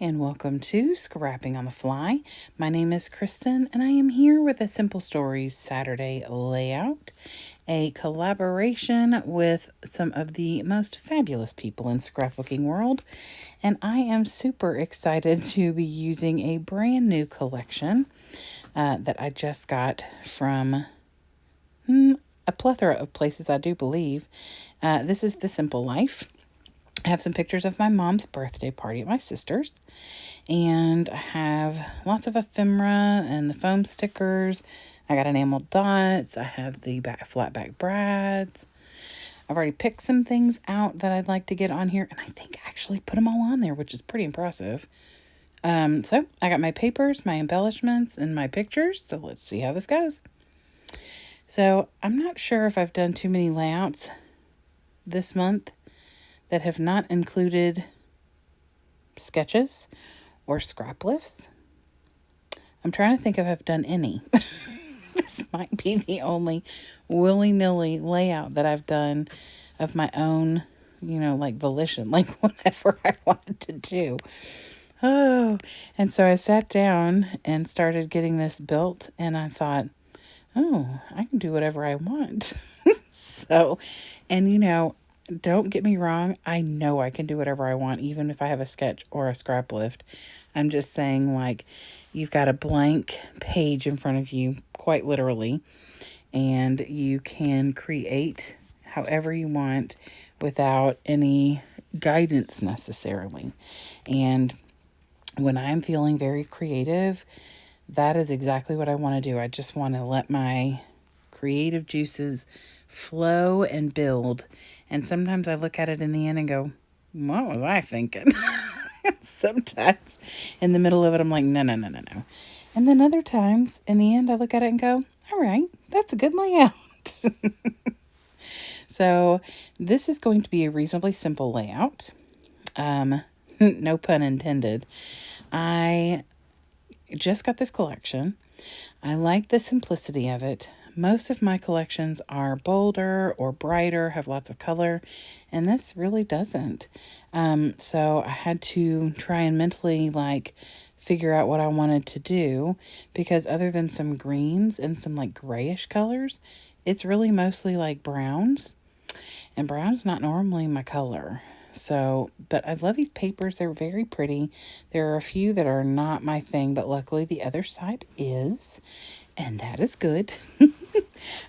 and welcome to Scrapping on the Fly. My name is Kristen, and I am here with a Simple Stories Saturday layout, a collaboration with some of the most fabulous people in scrapbooking world, and I am super excited to be using a brand new collection that I just got from a plethora of places, I do believe. This is The Simple Life. I have some pictures of my mom's birthday party at my sister's, and I have lots of ephemera and the foam stickers. I got enamel dots. I have the flat back brads. I've already picked some things out that I'd like to get on here, and I think I actually put them all on there, which is pretty impressive. So I got my papers, my embellishments, and my pictures, so let's see how this goes. So I'm not sure if I've done too many layouts this month that have not included sketches or scrap lifts. I'm trying to think if I've done any. This might be the only willy-nilly layout that I've done of my own, like volition, like whatever I wanted to do. Oh, and so I sat down and started getting this built, and I thought, oh, I can do whatever I want. So, and don't get me wrong, I know I can do whatever I want, even if I have a sketch or a scrap lift. I'm just saying, like, you've got a blank page in front of you, quite literally, and you can create however you want without any guidance necessarily. And when I'm feeling very creative, that is exactly what I want to do. I just want to let my creative juices flow and build. And sometimes I look at it in the end and go, what was I thinking? Sometimes in the middle of it, I'm like, no. And then other times in the end, I look at it and go, all right, that's a good layout. So this is going to be a reasonably simple layout. No pun intended. I just got this collection. I like the simplicity of it. Most of my collections are bolder or brighter, have lots of color, and this really doesn't. So I had to try and mentally figure out what I wanted to do, because other than some greens and some grayish colors, it's really mostly browns, and brown's not normally my color. So, but I love these papers. They're very pretty. There are a few that are not my thing, but luckily the other side is, and that is good.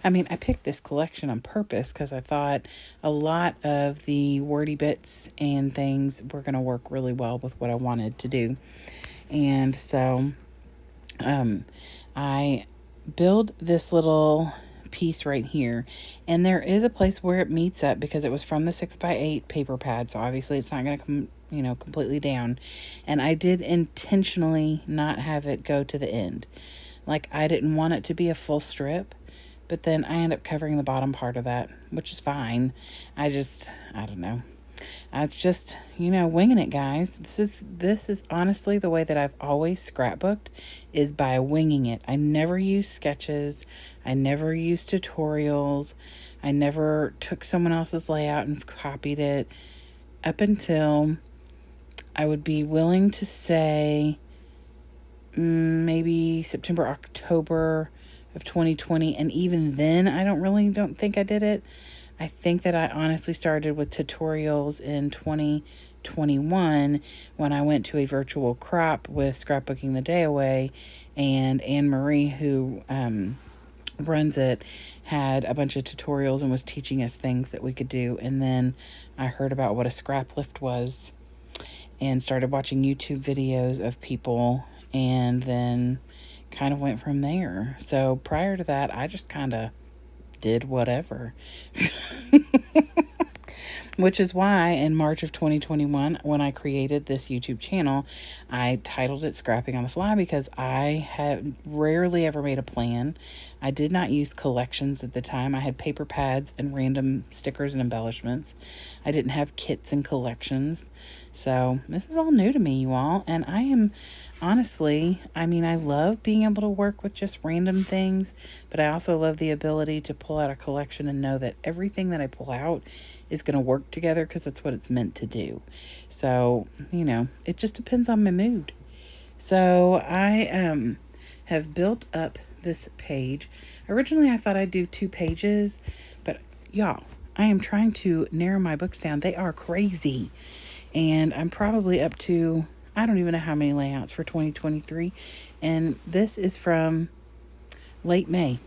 I mean, I picked this collection on purpose because I thought a lot of the wordy bits and things were going to work really well with what I wanted to do. And so I build this little piece right here, and there is a place where it meets up because it was from the 6x8 paper pad, so obviously it's not going to come completely down. And I did intentionally not have it go to the end. I didn't want it to be a full strip, but then I end up covering the bottom part of that, which is fine. I don't know. I just, winging it, guys. This is honestly the way that I've always scrapbooked, is by winging it. I never use sketches. I never use tutorials. I never took someone else's layout and copied it, up until I would be willing to say maybe September, October of 2020. And even then, I don't think I did it. I think that I honestly started with tutorials in 2021 when I went to a virtual crop with Scrapbooking the Day Away, and Anne Marie, who runs it, had a bunch of tutorials and was teaching us things that we could do. And then I heard about what a scrap lift was and started watching YouTube videos of people, and then kind of went from there. So prior to that, I just kind of did whatever. Which is why in March of 2021, when I created this YouTube channel, I titled it Scrapping on the Fly, because I had rarely ever made a plan. I did not use collections at the time. I had paper pads and random stickers and embellishments. I didn't have kits and collections. So this is all new to me, you all. And I am honestly, I mean, I love being able to work with just random things, but I also love the ability to pull out a collection and know that everything that I pull out is going to work together because that's what it's meant to do. So, it just depends on my mood. So I have built up this page. Originally, I thought I'd do 2 pages, but y'all, I am trying to narrow my books down. They are crazy. And I'm probably up to, I don't even know how many layouts for 2023. And this is from late May.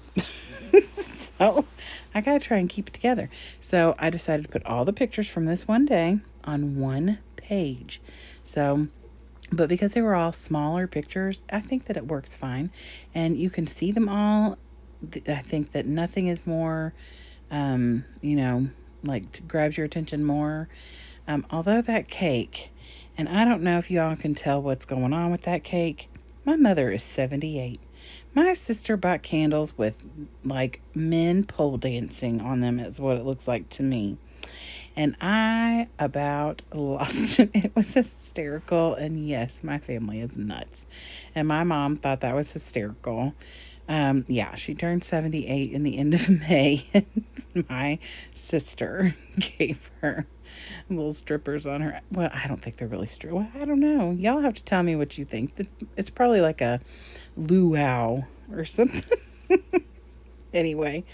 So I got to try and keep it together. So I decided to put all the pictures from this one day on one page. So, but because they were all smaller pictures, I think that it works fine. And you can see them all. I think that nothing is more, grabs your attention more. Although that cake, and I don't know if y'all can tell what's going on with that cake, my mother is 78. My sister bought candles with like men pole dancing on them, is what it looks like to me. And I about lost it. It was hysterical. And yes, my family is nuts. And my mom thought that was hysterical. Yeah, she turned 78 in the end of May. And my sister gave her little strippers on her. Well, I don't think they're really strippers. Well, I don't know. Y'all have to tell me what you think. It's probably like a luau or something. Anyway,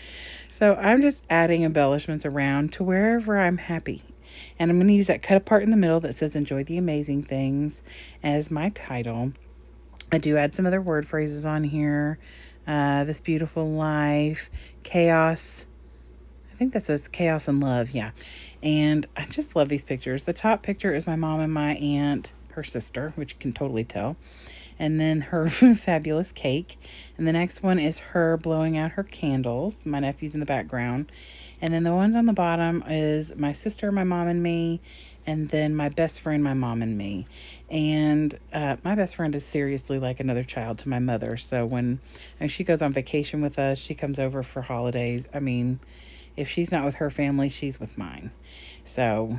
so I'm just adding embellishments around to wherever I'm happy. And I'm going to use that cut apart in the middle that says enjoy the amazing things as my title. I do add some other word phrases on here. This beautiful life, chaos. I think that says chaos and love. Yeah. And I just love these pictures. The top picture is my mom and my aunt, her sister, which you can totally tell. And then her fabulous cake. And the next one is her blowing out her candles. My nephew's in the background. And then the ones on the bottom is my sister, my mom, and me. And then my best friend, my mom, and me. And my best friend is seriously like another child to my mother. So when she goes on vacation with us, she comes over for holidays. I mean, if she's not with her family, she's with mine. So,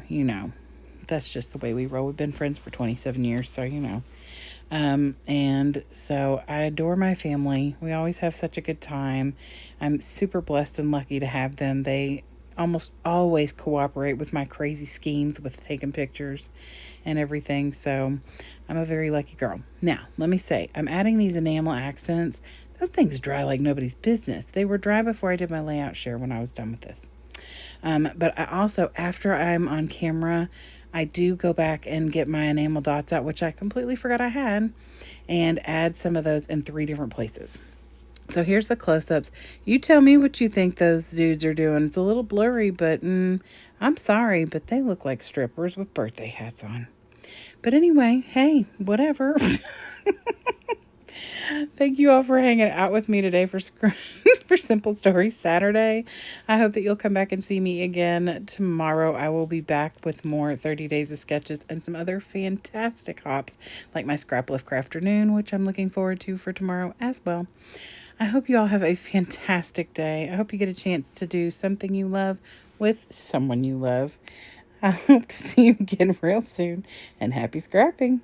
that's just the way we roll. We've been friends for 27 years, so, and so I adore my family. We always have such a good time. I'm super blessed and lucky to have them. They almost always cooperate with my crazy schemes with taking pictures and everything. So I'm a very lucky girl. Now, let me say, I'm adding these enamel accents. Those things dry like nobody's business. They were dry before I did my layout share when I was done with this. But I also, after I'm on camera, I do go back and get my enamel dots out, which I completely forgot I had, and add some of those in 3 different places. So here's the close-ups. You tell me what you think those dudes are doing. It's a little blurry, but I'm sorry, but they look like strippers with birthday hats on. But anyway, hey, whatever. Thank you all for hanging out with me today for for Simple Stories Saturday. I hope that you'll come back and see me again tomorrow. I will be back with more 30 Days of Sketches and some other fantastic hops like my Scrap Lift Crafternoon, which I'm looking forward to for tomorrow as well. I hope you all have a fantastic day. I hope you get a chance to do something you love with someone you love. I hope to see you again real soon, and happy scrapping.